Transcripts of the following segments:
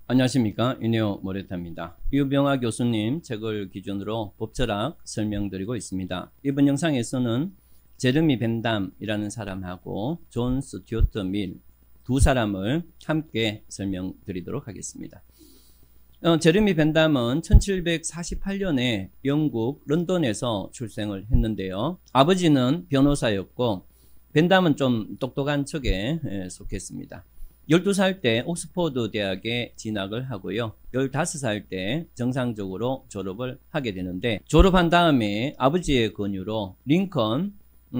안녕하십니까. 이내오 모레타입니다. 유병아 교수님 책을 기준으로 법철학 설명드리고 있습니다. 이번 영상에서는 제레미 벤담이라는 사람하고 존 스튜어트 밀 두 사람을 함께 설명드리도록 하겠습니다. 제레미 벤담은 1748년에 영국 런던에서 출생을 했는데요. 아버지는 변호사였고 벤담은 좀 똑똑한 척에 속했습니다. 12살 때 옥스퍼드 대학에 진학을 하고요. 15살 때 정상적으로 졸업을 하게 되는데, 졸업한 다음에 아버지의 권유로 링컨,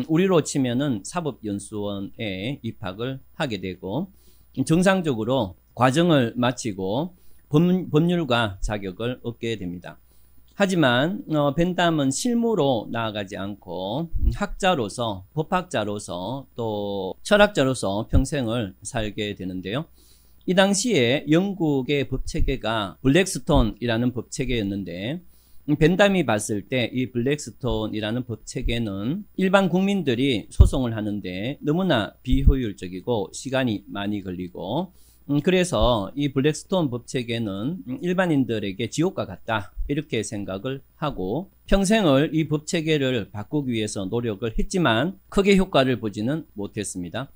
우리로 치면은 사법연수원에 입학을 하게 되고, 정상적으로 과정을 마치고 법률가 자격을 얻게 됩니다. 하지만 벤담은 실무로 나아가지 않고 학자로서, 법학자로서 또 철학자로서 평생을 살게 되는데요. 이 당시에 영국의 법체계가 블랙스톤이라는 법체계였는데, 벤담이 봤을 때 이 블랙스톤이라는 법체계는 일반 국민들이 소송을 하는데 너무나 비효율적이고 시간이 많이 걸리고, 그래서 이 블랙스톤 법체계는 일반인들에게 지옥과 같다, 이렇게 생각을 하고 평생을 이 법체계를 바꾸기 위해서 노력을 했지만 크게 효과를 보지는 못했습니다.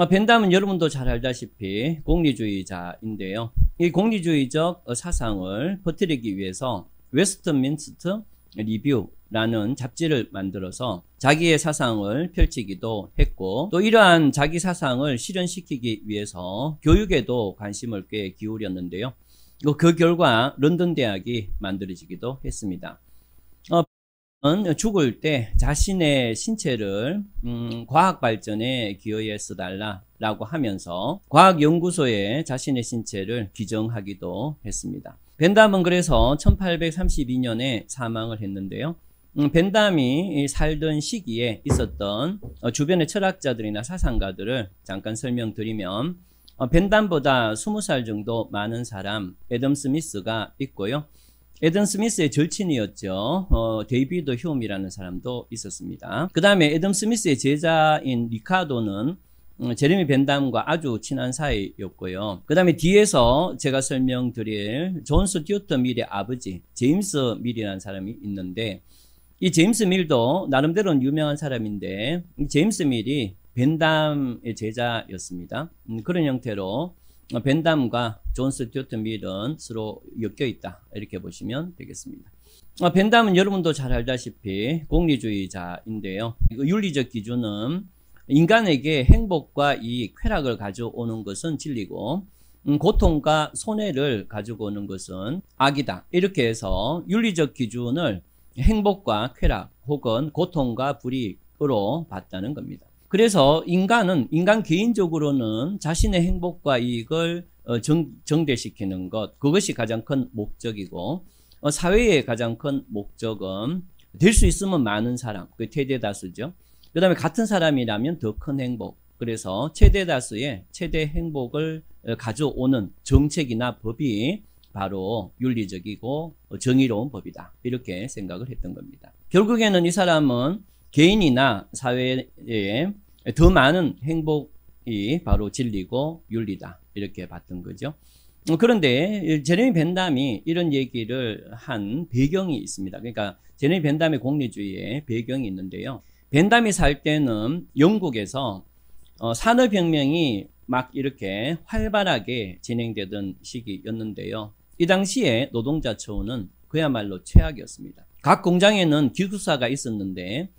벤담은 여러분도 잘 알다시피 공리주의자인데요. 이 공리주의적 사상을 퍼뜨리기 위해서 웨스트민스터 리뷰라는 잡지를 만들어서 자기의 사상을 펼치기도 했고, 또 이러한 자기 사상을 실현시키기 위해서 교육에도 관심을 꽤 기울였는데요. 그 결과 런던 대학이 만들어지기도 했습니다. 죽을 때 자신의 신체를 과학 발전에 기여해 써달라고 하면서 과학연구소에 자신의 신체를 기증하기도 했습니다. 벤담은 그래서 1832년에 사망을 했는데요. 벤담이 살던 시기에 있었던 주변의 철학자들이나 사상가들을 잠깐 설명드리면, 벤담보다 20살 정도 많은 사람 애덤 스미스가 있고요. 애덤 스미스의 절친이었죠. 데이비드 휴엄이라는 사람도 있었습니다. 그 다음에 애덤 스미스의 제자인 리카도는 제레미 벤담과 아주 친한 사이였고요. 그 다음에 뒤에서 제가 설명드릴 존 스튜어트 밀의 아버지 제임스 밀이라는 사람이 있는데, 이 제임스 밀도 나름대로는 유명한 사람인데, 이 제임스 밀이 벤담의 제자였습니다. 그런 형태로 벤담과 존 스튜어트 밀은 서로 엮여 있다, 이렇게 보시면 되겠습니다. 벤담은 여러분도 잘 알다시피 공리주의자인데요. 윤리적 기준은 인간에게 행복과 이익, 쾌락을 가져오는 것은 진리고, 고통과 손해를 가지고 오는 것은 악이다, 이렇게 해서 윤리적 기준을 행복과 쾌락 혹은 고통과 불이익으로 봤다는 겁니다. 그래서 인간 개인적으로는 자신의 행복과 이익을 정대시키는 것, 그것이 가장 큰 목적이고, 사회의 가장 큰 목적은 될 수 있으면 많은 사람, 그게 최대다수죠. 그 다음에 같은 사람이라면 더 큰 행복, 그래서 최대다수의 최대 행복을 가져오는 정책이나 법이 바로 윤리적이고 정의로운 법이다, 이렇게 생각을 했던 겁니다. 결국에는 이 사람은 개인이나 사회에 더 많은 행복이 바로 진리고 윤리다, 이렇게 봤던 거죠. 그런데 제레미 벤담이 이런 얘기를 한 배경이 있습니다. 그러니까 제레미 벤담의 공리주의의 배경이 있는데요. 벤담이 살 때는 영국에서 산업혁명이 막 이렇게 활발하게 진행되던 시기였는데요. 이 당시에 노동자 처우는 그야말로 최악이었습니다. 각 공장에는 기숙사가 있었는데,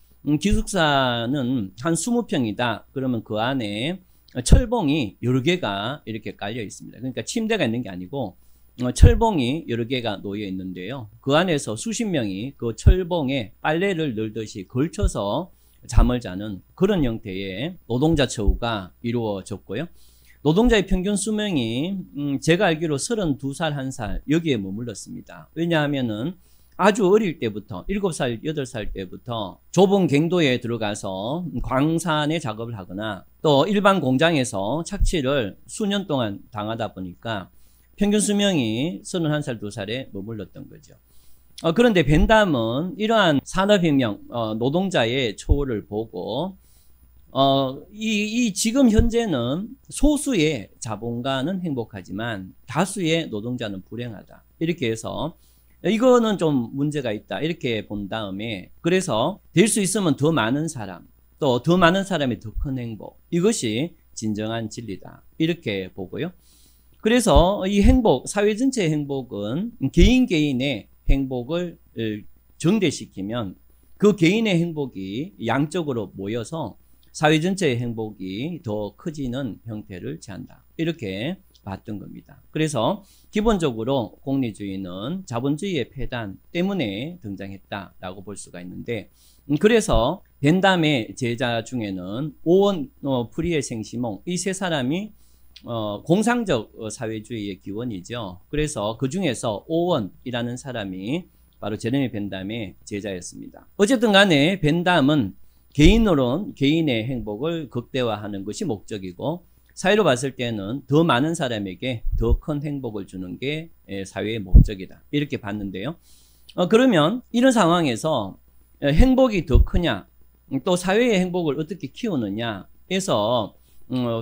기숙사는 한 20평이다. 그러면 그 안에 철봉이 여러 개가 이렇게 깔려 있습니다. 그러니까 침대가 있는 게 아니고 철봉이 여러 개가 놓여 있는데요. 그 안에서 수십 명이 그 철봉에 빨래를 널듯이 걸쳐서 잠을 자는 그런 형태의 노동자 처우가 이루어졌고요. 노동자의 평균 수명이 제가 알기로 32살, 1살 여기에 머물렀습니다. 왜냐하면은 아주 어릴 때부터 7살, 8살 때부터 좁은 갱도에 들어가서 광산의 작업을 하거나 또 일반 공장에서 착취를 수년 동안 당하다 보니까 평균 수명이 31살, 2살에 머물렀던 거죠. 그런데 벤담은 이러한 산업혁명, 노동자의 처우를 보고 이 지금 현재는 소수의 자본가는 행복하지만 다수의 노동자는 불행하다. 이렇게 해서 이거는 좀 문제가 있다. 이렇게 본 다음에 그래서 될 수 있으면 더 많은 사람, 또 더 많은 사람이 더 큰 행복. 이것이 진정한 진리다. 이렇게 보고요. 그래서 이 행복, 사회 전체의 행복은 개인의 행복을 정대시키면 그 개인의 행복이 양적으로 모여서 사회 전체의 행복이 더 커지는 형태를 취한다. 이렇게 봤던 겁니다. 그래서 기본적으로 공리주의는 자본주의의 폐단 때문에 등장했다라고 볼 수가 있는데, 그래서 벤담의 제자 중에는 오원, 프리에 생시몽, 이 세 사람이 공상적 사회주의의 기원이죠. 그래서 그 중에서 오원이라는 사람이 바로 제레미 벤담의 제자였습니다. 어쨌든 간에 벤담은 개인으로는 개인의 행복을 극대화하는 것이 목적이고, 사회로 봤을 때는 더 많은 사람에게 더 큰 행복을 주는 게 사회의 목적이다. 이렇게 봤는데요. 그러면 이런 상황에서 행복이 더 크냐, 또 사회의 행복을 어떻게 키우느냐에서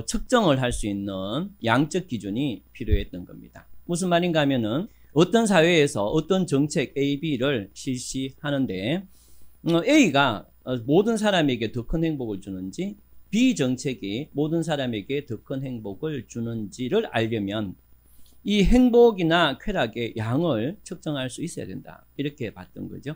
측정을 할 수 있는 양적 기준이 필요했던 겁니다. 무슨 말인가 하면은 어떤 사회에서 어떤 정책 A, B를 실시하는데 A가 모든 사람에게 더 큰 행복을 주는지 B 정책이 모든 사람에게 더 큰 행복을 주는지를 알려면 이 행복이나 쾌락의 양을 측정할 수 있어야 된다. 이렇게 봤던 거죠.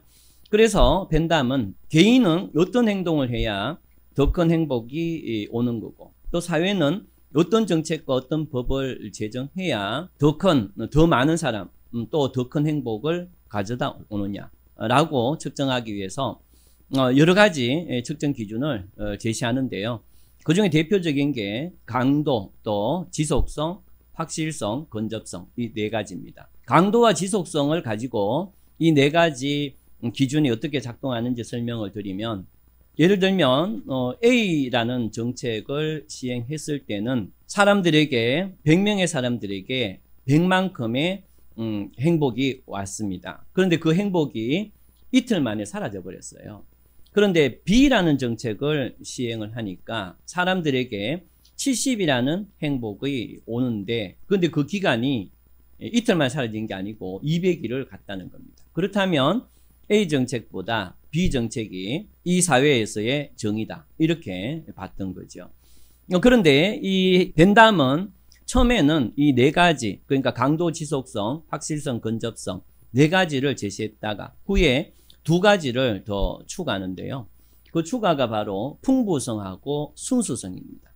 그래서 벤담은 개인은 어떤 행동을 해야 더 큰 행복이 오는 거고, 또 사회는 어떤 정책과 어떤 법을 제정해야 더 많은 사람, 또 더 큰 행복을 가져다 오느냐라고 측정하기 위해서 여러 가지 측정 기준을 제시하는데요. 그 중에 대표적인 게 강도, 또 지속성, 확실성, 근접성, 이 네 가지입니다. 강도와 지속성을 가지고 이 네 가지 기준이 어떻게 작동하는지 설명을 드리면, 예를 들면 A라는 정책을 시행했을 때는 사람들에게 100명의 사람들에게 100만큼의 행복이 왔습니다. 그런데 그 행복이 이틀 만에 사라져 버렸어요. 그런데 B라는 정책을 시행을 하니까 사람들에게 70이라는 행복이 오는데, 그런데 그 기간이 이틀 만에 사라진 게 아니고 200일을 갔다는 겁니다. 그렇다면 A 정책보다 B 정책이 이 사회에서의 정의다. 이렇게 봤던 거죠. 그런데 이 벤담은 처음에는 이 네 가지, 그러니까 강도, 지속성, 확실성, 근접성 네 가지를 제시했다가 후에 두 가지를 더 추가하는데요. 그 추가가 바로 풍부성하고 순수성입니다.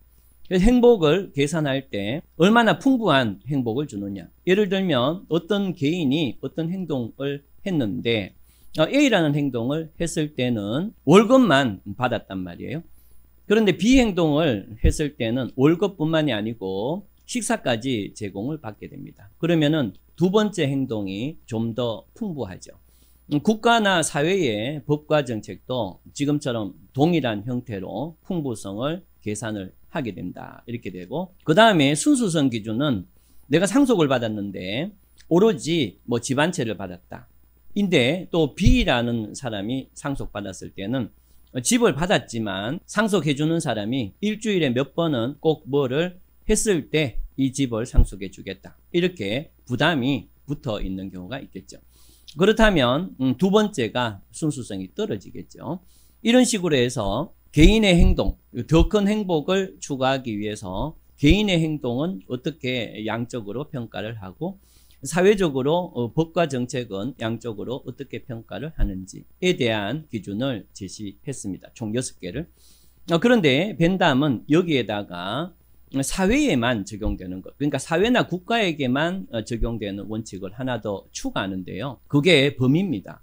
행복을 계산할 때 얼마나 풍부한 행복을 주느냐. 예를 들면 어떤 개인이 어떤 행동을 했는데 A라는 행동을 했을 때는 월급만 받았단 말이에요. 그런데 B 행동을 했을 때는 월급뿐만이 아니고 식사까지 제공을 받게 됩니다. 그러면은 두 번째 행동이 좀 더 풍부하죠. 국가나 사회의 법과 정책도 지금처럼 동일한 형태로 풍부성을 계산을 하게 된다. 이렇게 되고, 그 다음에 순수성 기준은 내가 상속을 받았는데 오로지 집 한 채를 받았다. 인데 또 B라는 사람이 상속받았을 때는 집을 받았지만 상속해주는 사람이 일주일에 몇 번은 꼭 뭐를 했을 때 이 집을 상속해 주겠다. 이렇게 부담이 붙어 있는 경우가 있겠죠. 그렇다면 두 번째가 순수성이 떨어지겠죠. 이런 식으로 해서 개인의 행동, 더 큰 행복을 추구하기 위해서 개인의 행동은 어떻게 양적으로 평가를 하고 사회적으로 법과 정책은 양적으로 어떻게 평가를 하는지에 대한 기준을 제시했습니다. 총 6개를. 그런데 벤담은 여기에다가 사회에만 적용되는 것, 그러니까 사회나 국가에게만 적용되는 원칙을 하나 더 추가하는데요. 그게 범위입니다.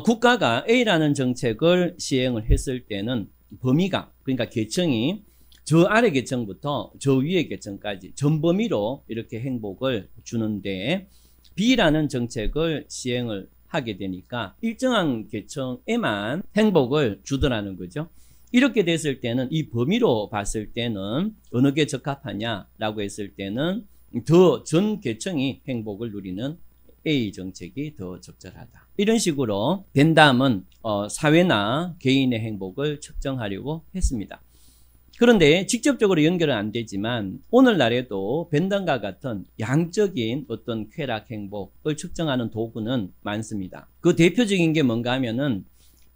국가가 A라는 정책을 시행을 했을 때는 범위가, 그러니까 계층이 저 아래 계층부터 저 위에 계층까지 전 범위로 이렇게 행복을 주는데, B라는 정책을 시행을 하게 되니까 일정한 계층에만 행복을 주더라는 거죠. 이렇게 됐을 때는 이 범위로 봤을 때는 어느 게 적합하냐라고 했을 때는 더 전 계층이 행복을 누리는 A 정책이 더 적절하다. 이런 식으로 벤담은 사회나 개인의 행복을 측정하려고 했습니다. 그런데 직접적으로 연결은 안 되지만 오늘날에도 벤담과 같은 양적인 어떤 쾌락, 행복을 측정하는 도구는 많습니다. 그 대표적인 게 뭔가 하면은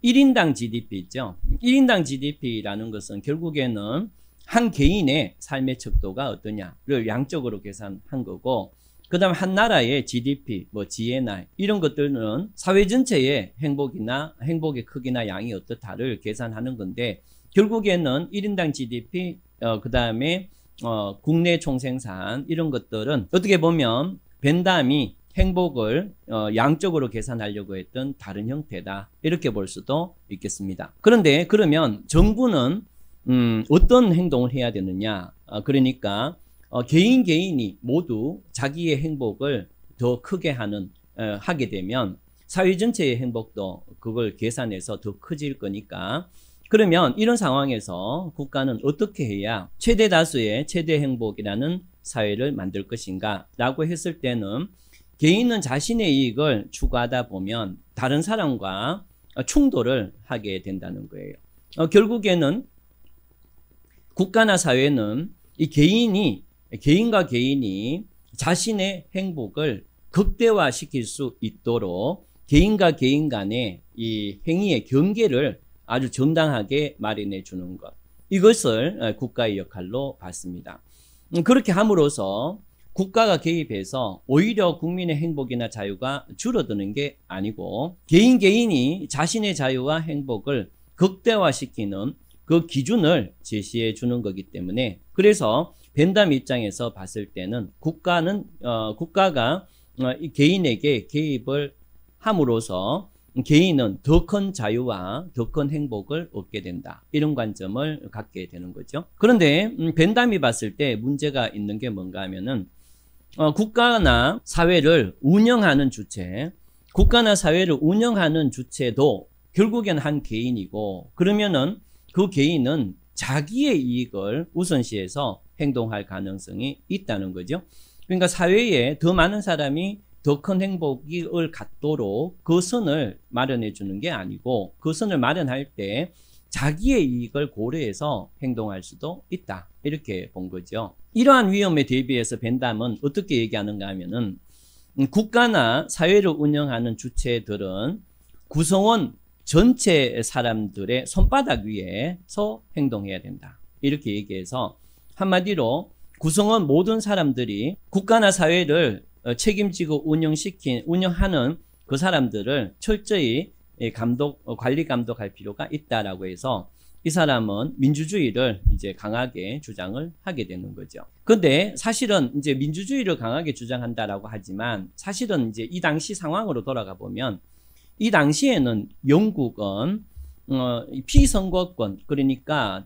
1인당 GDP 있죠. 1인당 GDP라는 것은 결국에는 한 개인의 삶의 척도가 어떠냐를 양적으로 계산한 거고, 그 다음 한 나라의 GDP, 뭐 GNI 이런 것들은 사회 전체의 행복이나 행복의 크기나 양이 어떻다를 계산하는 건데, 결국에는 1인당 GDP, 그 다음에 국내 총생산 이런 것들은 어떻게 보면 벤담이 행복을 양적으로 계산하려고 했던 다른 형태다, 이렇게 볼 수도 있겠습니다. 그런데 그러면 정부는 어떤 행동을 해야 되느냐? 그러니까 개인이 모두 자기의 행복을 더 크게 하게 되면 사회 전체의 행복도 그걸 계산해서 더 커질 거니까, 그러면 이런 상황에서 국가는 어떻게 해야 최대 다수의 최대 행복이라는 사회를 만들 것인가 라고 했을 때는, 개인은 자신의 이익을 추구하다 보면 다른 사람과 충돌을 하게 된다는 거예요. 결국에는 국가나 사회는 이 개인과 개인이 자신의 행복을 극대화시킬 수 있도록 개인과 개인 간의 이 행위의 경계를 아주 정당하게 마련해 주는 것, 이것을 국가의 역할로 봤습니다. 그렇게 함으로써 국가가 개입해서 오히려 국민의 행복이나 자유가 줄어드는 게 아니고, 개인이 자신의 자유와 행복을 극대화시키는 그 기준을 제시해 주는 거기 때문에, 그래서 벤담 입장에서 봤을 때는 국가가 개인에게 개입을 함으로써 개인은 더 큰 자유와 더 큰 행복을 얻게 된다, 이런 관점을 갖게 되는 거죠. 그런데 벤담이 봤을 때 문제가 있는 게 뭔가 하면은, 국가나 사회를 운영하는 주체도 결국엔 한 개인이고, 그러면은 그 개인은 자기의 이익을 우선시해서 행동할 가능성이 있다는 거죠. 그러니까 사회에 더 많은 사람이 더 큰 행복을 갖도록 그 선을 마련해 주는 게 아니고, 그 선을 마련할 때 자기의 이익을 고려해서 행동할 수도 있다, 이렇게 본 거죠. 이러한 위험에 대비해서 벤담은 어떻게 얘기하는가 하면은, 국가나 사회를 운영하는 주체들은 구성원 전체 사람들의 손바닥 위에서 행동해야 된다, 이렇게 얘기해서, 한마디로 구성원 모든 사람들이 국가나 사회를 책임지고 운영하는 그 사람들을 철저히 관리 감독할 필요가 있다라고 해서, 이 사람은 민주주의를 이제 강하게 주장을 하게 되는 거죠. 근데 사실은 이제 민주주의를 강하게 주장한다라고 하지만, 사실은 이제 이 당시 상황으로 돌아가 보면, 이 당시에는 영국은 피선거권, 그러니까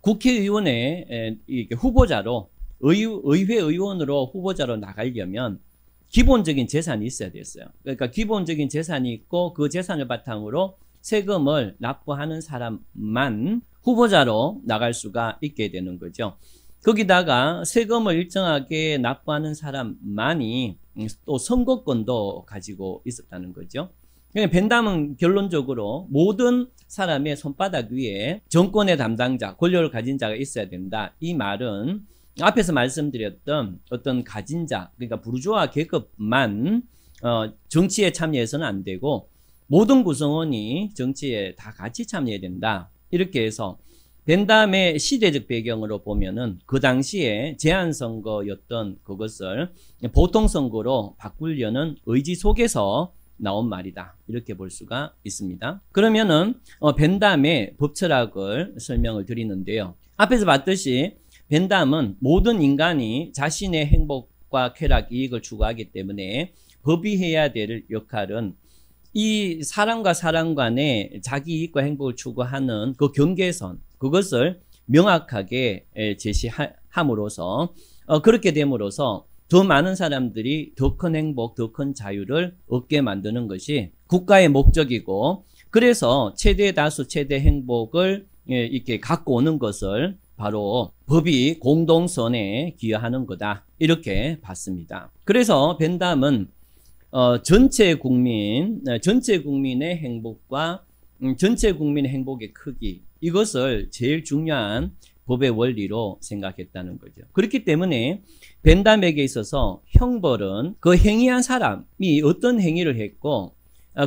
국회의원의 후보자로, 의회 의원으로 후보자로 나가려면 기본적인 재산이 있어야 됐어요. 그러니까 기본적인 재산이 있고, 그 재산을 바탕으로 세금을 납부하는 사람만 후보자로 나갈 수가 있게 되는 거죠. 거기다가 세금을 일정하게 납부하는 사람만이 또 선거권도 가지고 있었다는 거죠. 그러니까 벤담은 결론적으로 모든 사람의 손바닥 위에 정권의 담당자, 권력을 가진 자가 있어야 된다, 이 말은 앞에서 말씀드렸던 어떤 가진 자, 그러니까 부르주아 계급만 정치에 참여해서는 안 되고, 모든 구성원이 정치에 다 같이 참여해야 된다, 이렇게 해서 벤담의 시대적 배경으로 보면은 그 당시에 제한선거였던 그것을 보통선거로 바꾸려는 의지 속에서 나온 말이다, 이렇게 볼 수가 있습니다. 그러면은 벤담의 법 철학을 설명을 드리는데요. 앞에서 봤듯이 벤담은 모든 인간이 자신의 행복과 쾌락, 이익을 추구하기 때문에 법이 해야 될 역할은 이 사람과 사람 간의 자기 이익과 행복을 추구하는 그 경계선, 그것을 명확하게 제시함으로써 그렇게 됨으로써 더 많은 사람들이 더 큰 행복, 더 큰 자유를 얻게 만드는 것이 국가의 목적이고, 그래서 최대 다수 최대 행복을 이렇게 갖고 오는 것을 바로 법이 공동선에 기여하는 거다, 이렇게 봤습니다. 그래서 벤담은 전체 국민의 행복과 전체 국민의 행복의 크기, 이것을 제일 중요한 법의 원리로 생각했다는 거죠. 그렇기 때문에 벤담에게 있어서 형벌은 그 행위한 사람이 어떤 행위를 했고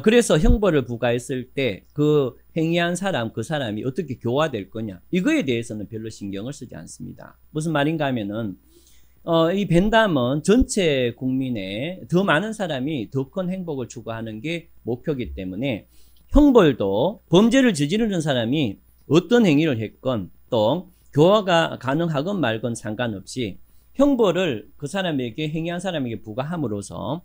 그래서 형벌을 부과했을 때 그 행위한 사람, 그 사람이 어떻게 교화될 거냐 이거에 대해서는 별로 신경을 쓰지 않습니다. 무슨 말인가 하면은 이 벤담은 전체 국민의 더 많은 사람이 더 큰 행복을 추구하는 게 목표이기 때문에 형벌도 범죄를 저지르는 사람이 어떤 행위를 했건 또 교화가 가능하건 말건 상관없이 형벌을 그 사람에게 행위한 사람에게 부과함으로써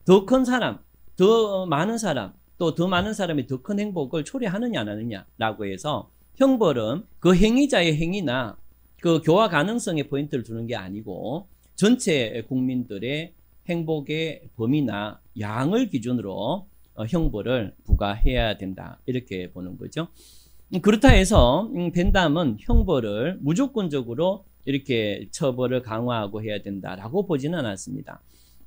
더 큰 사람, 더 많은 사람, 또 더 많은 사람이 더 큰 행복을 초래하느냐 안 하느냐라고 해서 형벌은 그 행위자의 행위나 그 교화 가능성에 포인트를 두는 게 아니고 전체 국민들의 행복의 범위나 양을 기준으로 형벌을 부과해야 된다 이렇게 보는 거죠. 그렇다 해서 벤담은 형벌을 무조건적으로 이렇게 처벌을 강화하고 해야 된다라고 보지는 않았습니다.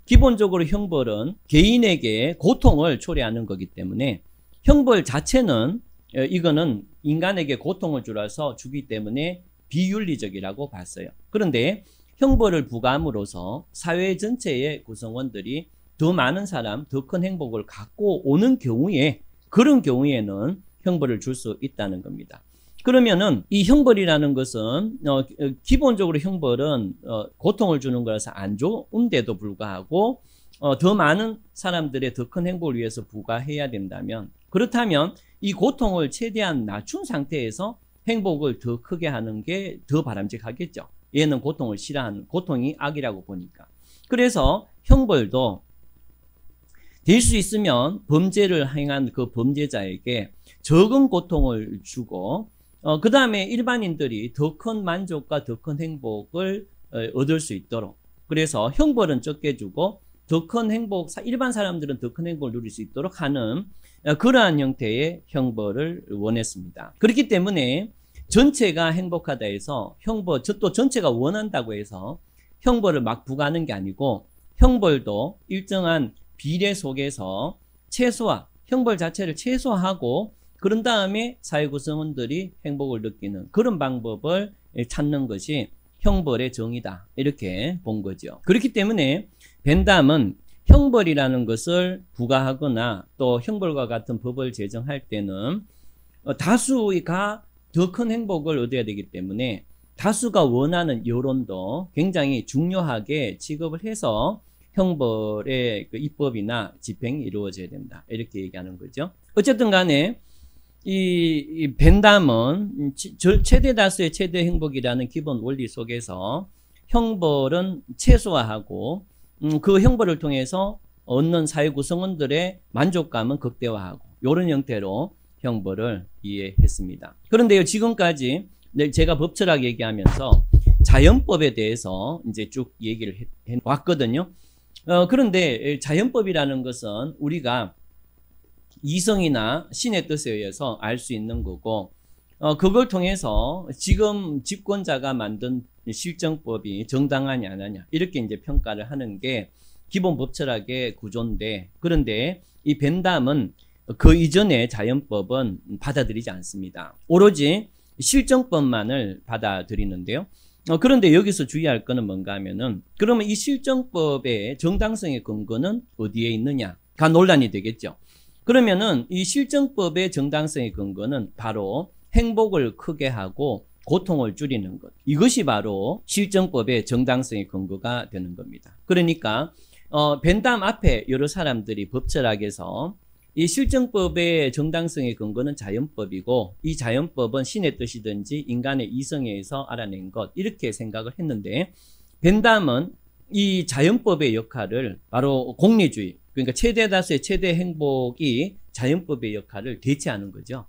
기본적으로 형벌은 개인에게 고통을 초래하는 거기 때문에 형벌 자체는 이거는 인간에게 고통을 주기 때문에 비윤리적이라고 봤어요. 그런데 형벌을 부과함으로써 사회 전체의 구성원들이 더 많은 사람, 더 큰 행복을 갖고 오는 경우에 그런 경우에는 형벌을 줄 수 있다는 겁니다. 그러면은 이 형벌이라는 것은 기본적으로 형벌은 고통을 주는 거라서 안 좋은데도 불구하고 더 많은 사람들의 더 큰 행복을 위해서 부과해야 된다면 그렇다면 이 고통을 최대한 낮춘 상태에서 행복을 더 크게 하는 게 더 바람직하겠죠. 얘는 고통을 싫어하는 고통이 악이라고 보니까. 그래서 형벌도 될 수 있으면 범죄를 행한 그 범죄자에게 적은 고통을 주고 그 다음에 일반인들이 더 큰 만족과 더 큰 행복을 얻을 수 있도록 그래서 형벌은 적게 주고 더 큰 행복, 일반 사람들은 더 큰 행복을 누릴 수 있도록 하는 그러한 형태의 형벌을 원했습니다. 그렇기 때문에 전체가 행복하다 해서 형벌, 또 전체가 원한다고 해서 형벌을 막 부과하는 게 아니고 형벌도 일정한 비례 속에서 형벌 자체를 최소화하고 그런 다음에 사회 구성원들이 행복을 느끼는 그런 방법을 찾는 것이 형벌의 정의다 이렇게 본 거죠. 그렇기 때문에 벤담은 형벌이라는 것을 부과하거나 또 형벌과 같은 법을 제정할 때는 다수가 더 큰 행복을 얻어야 되기 때문에 다수가 원하는 여론도 굉장히 중요하게 취급을 해서 형벌의 그 입법이나 집행이 이루어져야 된다 이렇게 얘기하는 거죠. 어쨌든 간에 이 벤담은 최대 다수의 최대 행복이라는 기본 원리 속에서 형벌은 최소화하고 그 형벌을 통해서 얻는 사회 구성원들의 만족감은 극대화하고 이런 형태로 형벌을 이해했습니다. 그런데요, 지금까지 제가 법철학 얘기하면서 자연법에 대해서 이제 쭉 얘기를 해 왔거든요. 그런데 자연법이라는 것은 우리가 이성이나 신의 뜻에 의해서 알 수 있는 거고 그걸 통해서 지금 집권자가 만든 실정법이 정당하냐 안 하냐 이렇게 이제 평가를 하는 게 기본 법철학의 구조인데 그런데 이 벤담은 그 이전의 자연법은 받아들이지 않습니다. 오로지 실정법만을 받아들이는데요. 그런데 여기서 주의할 것은 뭔가 하면은 그러면 이 실정법의 정당성의 근거는 어디에 있느냐가 논란이 되겠죠. 그러면은 이 실정법의 정당성의 근거는 바로 행복을 크게 하고 고통을 줄이는 것. 이것이 바로 실정법의 정당성의 근거가 되는 겁니다. 그러니까 벤담 앞에 여러 사람들이 법철학에서 이 실정법의 정당성의 근거는 자연법이고 이 자연법은 신의 뜻이든지 인간의 이성에 의해서 알아낸 것 이렇게 생각을 했는데 벤담은 이 자연법의 역할을 바로 공리주의 그러니까 최대 다수의 최대 행복이 자연법의 역할을 대체하는 거죠.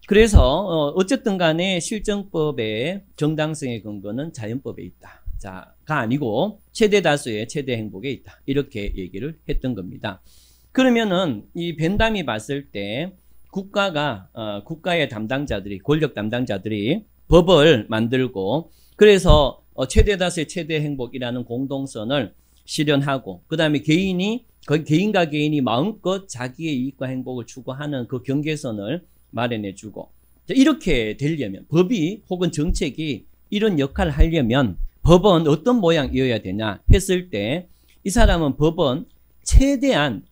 그래서 어쨌든 간에 실정법의 정당성의 근거는 자연법에 있다. 자가 아니고 최대 다수의 최대 행복에 있다. 이렇게 얘기를 했던 겁니다. 그러면은 이 벤담이 봤을 때 국가의 담당자들이 권력 담당자들이 법을 만들고 그래서 최대 다수의 최대 행복이라는 공동선을 실현하고 그 다음에 개인과 개인이 마음껏 자기의 이익과 행복을 추구하는 그 경계선을 마련해주고 이렇게 되려면 법이 혹은 정책이 이런 역할을 하려면 법은 어떤 모양이어야 되냐 했을 때 이 사람은 법은 최대한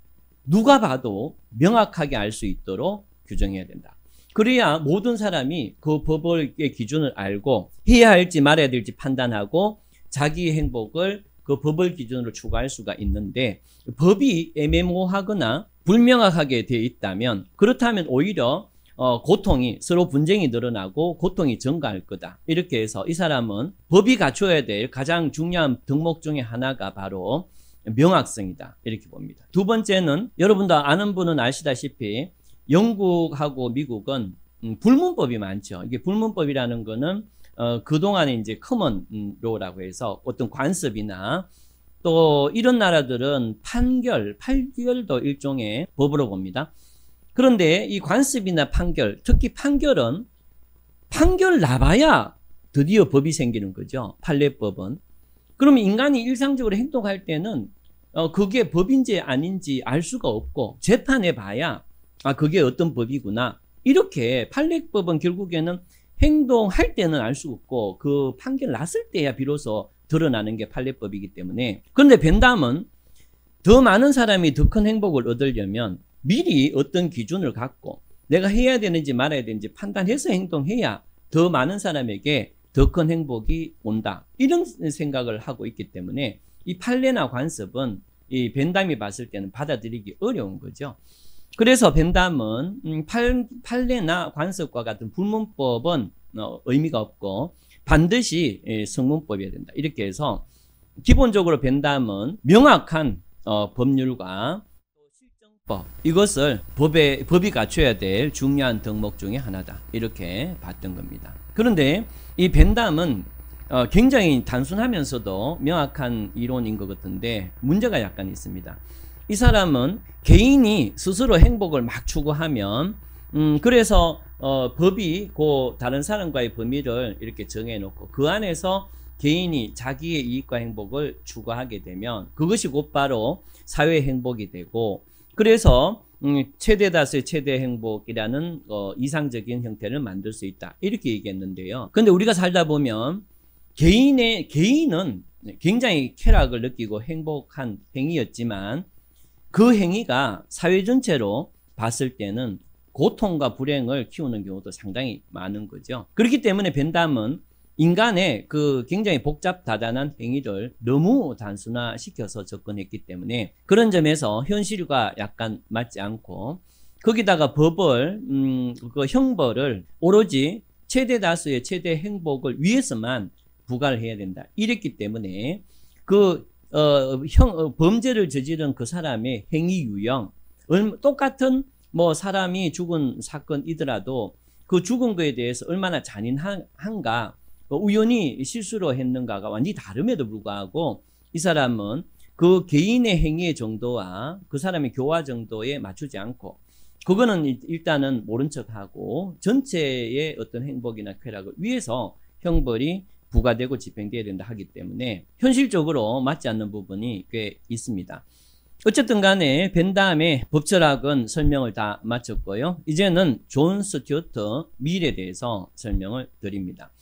누가 봐도 명확하게 알 수 있도록 규정해야 된다. 그래야 모든 사람이 그 법의 기준을 알고 해야 할지 말아야 될지 판단하고 자기의 행복을 그 법을 기준으로 추구할 수가 있는데 법이 애매모호하거나 불명확하게 되어 있다면 그렇다면 오히려 고통이 서로 분쟁이 늘어나고 고통이 증가할 거다. 이렇게 해서 이 사람은 법이 갖춰야 될 가장 중요한 덕목 중에 하나가 바로 명확성이다. 이렇게 봅니다. 두 번째는 여러분도 아는 분은 아시다시피 영국하고 미국은 불문법이 많죠. 이게 불문법이라는 거는 그동안에 이제 커먼 로라고 해서 어떤 관습이나 또 이런 나라들은 판결도 일종의 법으로 봅니다. 그런데 이 관습이나 판결, 특히 판결은 판결 나봐야 드디어 법이 생기는 거죠. 판례법은. 그러면 인간이 일상적으로 행동할 때는 그게 법인지 아닌지 알 수가 없고 재판해 봐야 그게 어떤 법이구나. 이렇게 판례법은 결국에는 행동할 때는 알 수 없고 그 판결 났을 때야 비로소 드러나는 게 판례법이기 때문에. 그런데 벤담은 더 많은 사람이 더 큰 행복을 얻으려면 미리 어떤 기준을 갖고 내가 해야 되는지 말아야 되는지 판단해서 행동해야 더 많은 사람에게 더 큰 행복이 온다. 이런 생각을 하고 있기 때문에 이 판례나 관습은 이 벤담이 봤을 때는 받아들이기 어려운 거죠. 그래서 벤담은 판례나 관습과 같은 불문법은 의미가 없고 반드시 성문법이어야 된다. 이렇게 해서 기본적으로 벤담은 명확한 법률과 실정법, 이것을 법이 갖춰야 될 중요한 덕목 중에 하나다. 이렇게 봤던 겁니다. 그런데 이 벤담은 굉장히 단순하면서도 명확한 이론인 것 같은데 문제가 약간 있습니다. 이 사람은 개인이 스스로 행복을 막 추구하면 그래서 법이 그 다른 사람과의 범위를 이렇게 정해놓고 그 안에서 개인이 자기의 이익과 행복을 추구하게 되면 그것이 곧바로 사회 행복이 되고 그래서 최대 다수의 최대 행복이라는 이상적인 형태를 만들 수 있다. 이렇게 얘기했는데요. 근데 우리가 살다 보면 개인은 굉장히 쾌락을 느끼고 행복한 행위였지만 그 행위가 사회 전체로 봤을 때는 고통과 불행을 키우는 경우도 상당히 많은 거죠. 그렇기 때문에 벤담은 인간의 그 굉장히 복잡다단한 행위를 너무 단순화시켜서 접근했기 때문에 그런 점에서 현실과 약간 맞지 않고 거기다가 법을 그 형벌을 오로지 최대 다수의 최대 행복을 위해서만 부과를 해야 된다. 이랬기 때문에 그 범죄를 저지른 그 사람의 행위 유형 똑같은 뭐 사람이 죽은 사건이더라도 그 죽은 거에 대해서 얼마나 잔인한가 우연히 실수로 했는가가 완전히 다름에도 불구하고 이 사람은 그 개인의 행위의 정도와 그 사람의 교화 정도에 맞추지 않고 그거는 일단은 모른 척하고 전체의 어떤 행복이나 쾌락을 위해서 형벌이 부과되고 집행되어야 된다 하기 때문에 현실적으로 맞지 않는 부분이 꽤 있습니다. 어쨌든 간에 벤담의 법철학은 설명을 다 마쳤고요. 이제는 존 스튜어트 밀에 대해서 설명을 드립니다.